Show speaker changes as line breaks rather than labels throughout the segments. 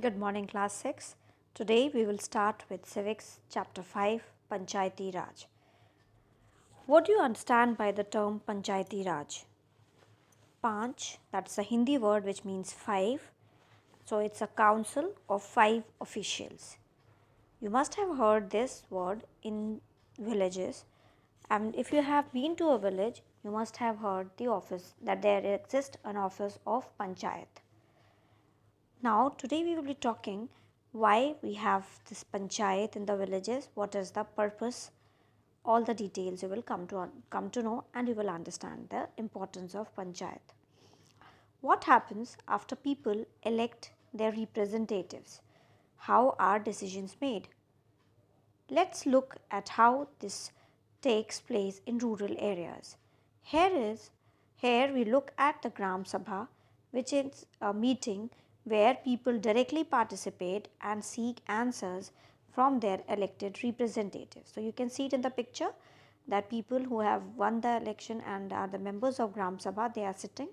Good morning, class 6. Today we will start with Civics Chapter 5, Panchayati Raj. What do you understand by the term Panchayati Raj? Panch, that's a Hindi word which means 5. So it's a council of 5 officials. You must have heard this word in villages, and if you have been to a village, you must have heard the office that there exists an office of Panchayat. Now, today we will be talking why we have this panchayat in the villages, what is the purpose, all the details you will come to know, and you will understand the importance of panchayat. What happens after people elect their representatives? How are decisions made? Let's look at how this takes place in rural areas. Here we look at the Gram Sabha, which is a meeting where people directly participate and seek answers from their elected representatives. So you can see it in the picture that people who have won the election and are the members of Gram Sabha, they are sitting,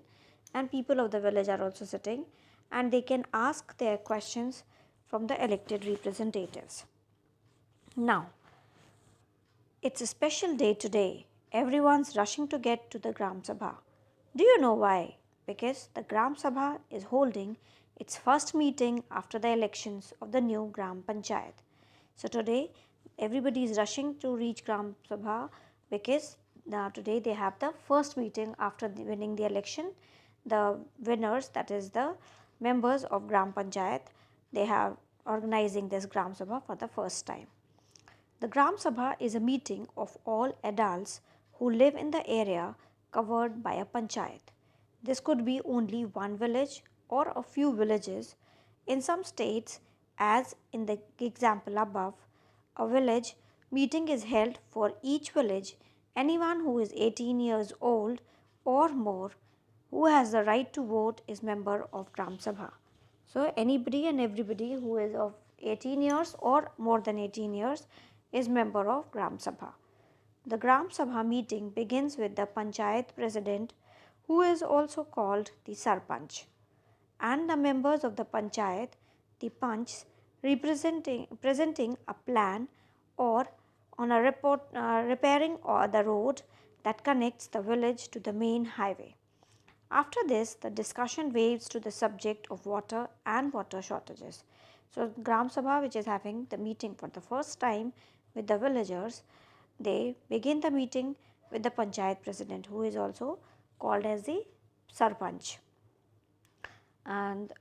and people of the village are also sitting, and they can ask their questions from the elected representatives. Now, it's a special day today. Everyone's rushing to get to the Gram Sabha. Do you know why? Because the Gram Sabha is holding its first meeting after the elections of the new Gram Panchayat. So today, everybody is rushing to reach Gram Sabha because today they have the first meeting after winning the election. The winners, that is the members of Gram Panchayat, they have organizing this Gram Sabha for the first time. The Gram Sabha is a meeting of all adults who live in the area covered by a panchayat. This could be only one village or a few villages. In some states, as in the example above, a village meeting is held for each village. Anyone who is 18 years old or more who has the right to vote is member of Gram Sabha. So anybody and everybody who is of 18 years or more than 18 years is member of Gram Sabha. The Gram Sabha meeting begins with the Panchayat President, who is also called the Sarpanch, and the members of the Panchayat, the Panchs, presenting a plan or on a report repairing or the road that connects the village to the main highway. After this, the discussion waves to the subject of water and water shortages. So, Gram Sabha, which is having the meeting for the first time with the villagers, they begin the meeting with the Panchayat President, who is also called as the Sarpanch. And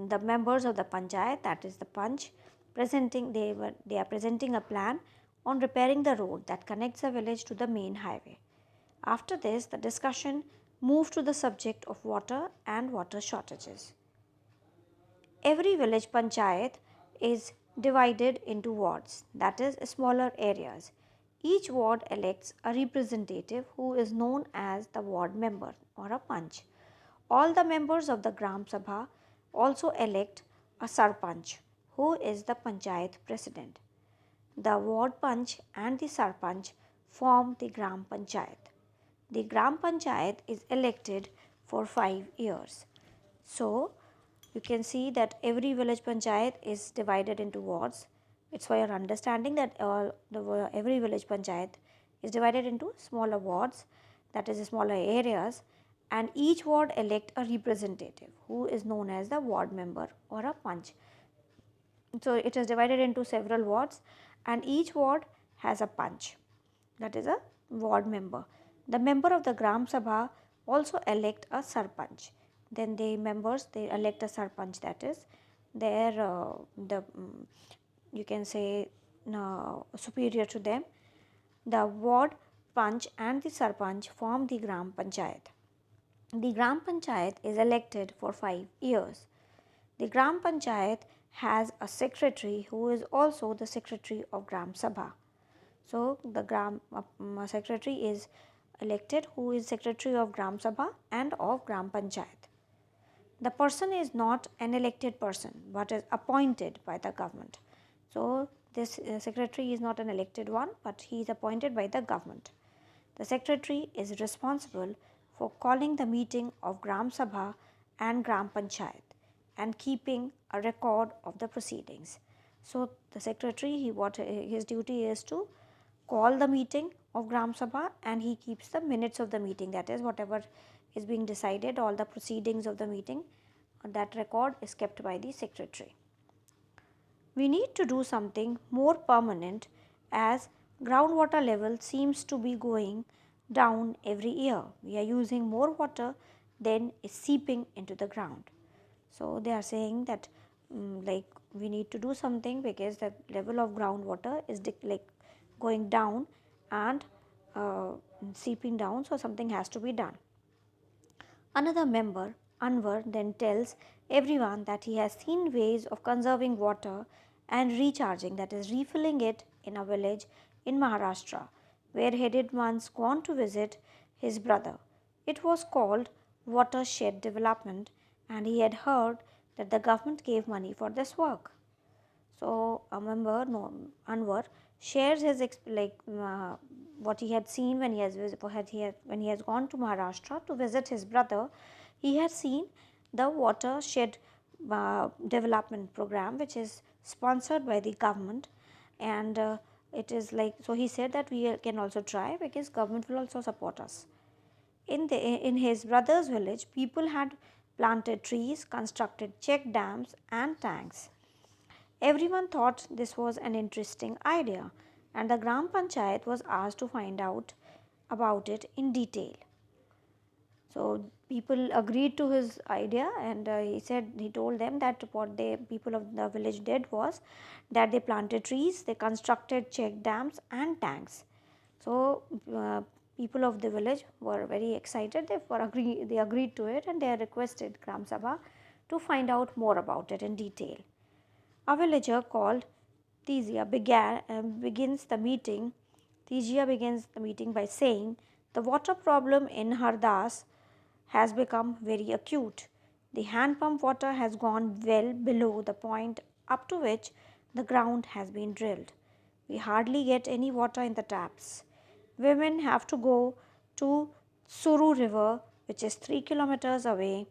the members of the Panchayat, that is the Panch, they are presenting a plan on repairing the road that connects the village to the main highway. After this, the discussion moved to the subject of water and water shortages. Every village panchayat is divided into wards, that is, smaller areas. Each ward elects a representative who is known as the ward member or a panch. All the members of the Gram Sabha also elect a sarpanch, who is the panchayat president. The ward panch and the sarpanch form the Gram Panchayat. The Gram Panchayat is elected for 5 years. So, you can see that every village panchayat is divided into wards. It's for your understanding that every village panchayat is divided into smaller wards, that is smaller areas, and each ward elect a representative who is known as the ward member or a panch. So, it is divided into several wards and each ward has a panch, that is a ward member. The member of the Gram Sabha also elect a sarpanch. Then the members, they elect a sarpanch, that is their you can say superior to them. The ward panch and the sarpanch form the Gram Panchayat. The Gram Panchayat is elected for 5 years. The Gram Panchayat has a secretary who is also the secretary of Gram Sabha. So, the Gram secretary is elected who is secretary of Gram Sabha and of Gram Panchayat. The person is not an elected person but is appointed by the government. So, this secretary is not an elected one but he is appointed by the government. The secretary is responsible for calling the meeting of Gram Sabha and Gram Panchayat. and keeping a record of the proceedings. So the secretary, what his duty is to call the meeting of Gram Sabha, and he keeps the minutes of the meeting, that is whatever is being decided, all the proceedings of the meeting, that record is kept by the secretary. We need to do something more permanent as groundwater level seems to be going down every year. We are using more water than is seeping into the ground. So they are saying that like we need to do something because the level of groundwater is like going down and seeping down, so something has to be done. Another member, Anwar, then tells everyone that he has seen ways of conserving water and recharging, that is, refilling it in a village in Maharashtra, where he had once gone to visit his brother. It was called watershed development, and he had heard that the government gave money for this work. So a member, no, Anwar, shares his what he had seen when he has gone to Maharashtra to visit his brother. He had seen the watershed development program, which is sponsored by the government, and it is like, so he said that we can also try because government will also support us. In his brother's village, people had planted trees, constructed check dams and tanks. Everyone thought this was an interesting idea, and the Gram Panchayat was asked to find out about it in detail. So people agreed to his idea, and he told them that what the people of the village did was that they planted trees, they constructed check dams and tanks. So people of the village were very excited. They agreed to it, and they requested Gram Sabha to find out more about it in detail. A villager called Tizia begins the meeting. Tizia begins the meeting by saying, "The water problem in Hardas has become very acute. The hand pump water has gone well below the point up to which the ground has been drilled. We hardly get any water in the taps. Women have to go to Suru River, which is 3 kilometers away,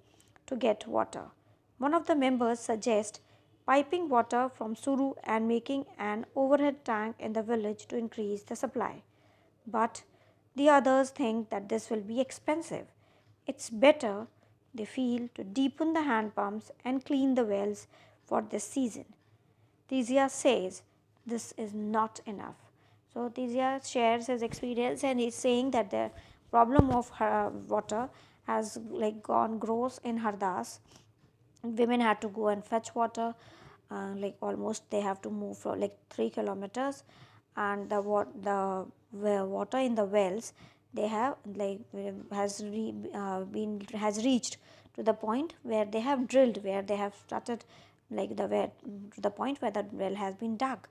to get water." One of the members suggests piping water from Suru and making an overhead tank in the village to increase the supply. But the others think that this will be expensive. It's better, they feel, to deepen the hand pumps and clean the wells for this season. Tizia says this is not enough. So Tizia shares his experience, and he's saying that the problem of water has like gone gross in Hardas. Women had to go and fetch water, like almost they have to move for like 3 kilometers, and the water in the wells they have like has reached to the point where they have drilled, where they have started like the well, to the point where the well has been dug.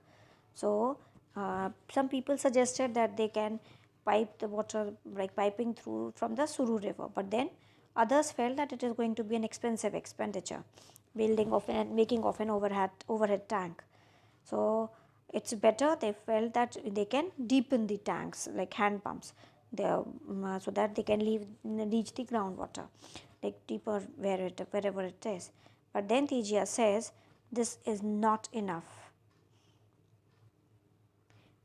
So some people suggested that they can pipe the water, like piping through from the Suru river, but then others felt that it is going to be an expensive expenditure, building of and making of an overhead tank. So it's better, they felt that they can deepen the tanks like hand pumps there, so that they can reach the groundwater like deeper wherever it is. But then Tijia says this is not enough.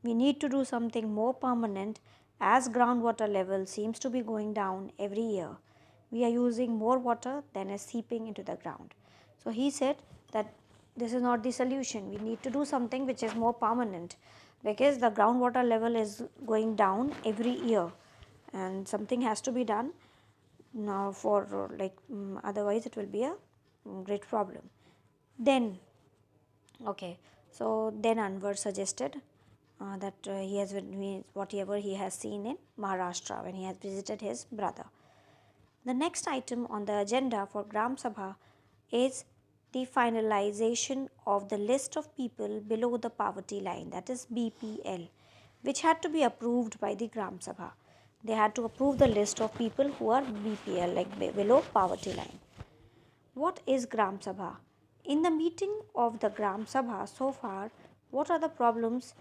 We need to do something more permanent as groundwater level seems to be going down every year. We are using more water than is seeping into the ground. So he said that this is not the solution. We need to do something which is more permanent because the groundwater level is going down every year, and something has to be done now for otherwise it will be a great problem. Then okay, so then Anwar suggested that he has whatever he has seen in Maharashtra when he has visited his brother. The next item on the agenda for Gram Sabha is the finalization of the list of people below the poverty line, that is BPL, which had to be approved by the Gram Sabha. They had to approve the list of people who are BPL, like below poverty line. What is Gram Sabha? In the meeting of the Gram Sabha so far, what are the problems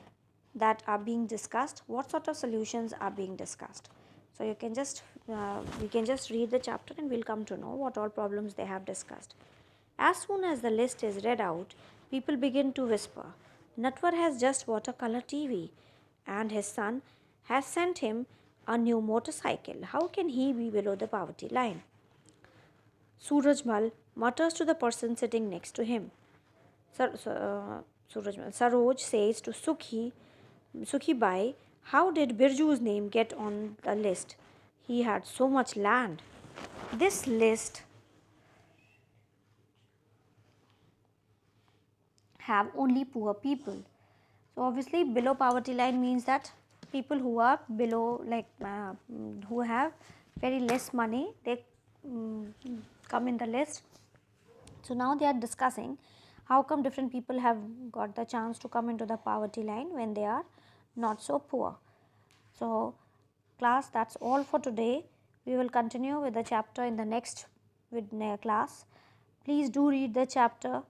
that are being discussed? What sort of solutions are being discussed? So you can just we can just read the chapter and we'll come to know what all problems they have discussed. As soon as the list is read out, people begin to whisper, Natwar has just bought a color TV and his son has sent him a new motorcycle. How can he be below the poverty line? Surajmal mutters to the person sitting next to him. Surajmal. Saroj says to Sukhi Bai, how did Birju's name get on the list? He had so much land. This list have only poor people. So obviously below poverty line means that people who are below, who have very less money, they come in the list. So now they are discussing how come different people have got the chance to come into the poverty line when they are not so poor. So class, that's all for today. We will continue with the chapter in the next class. Please do read the chapter.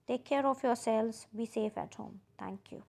Take care of yourselves. Be safe at home. Thank you.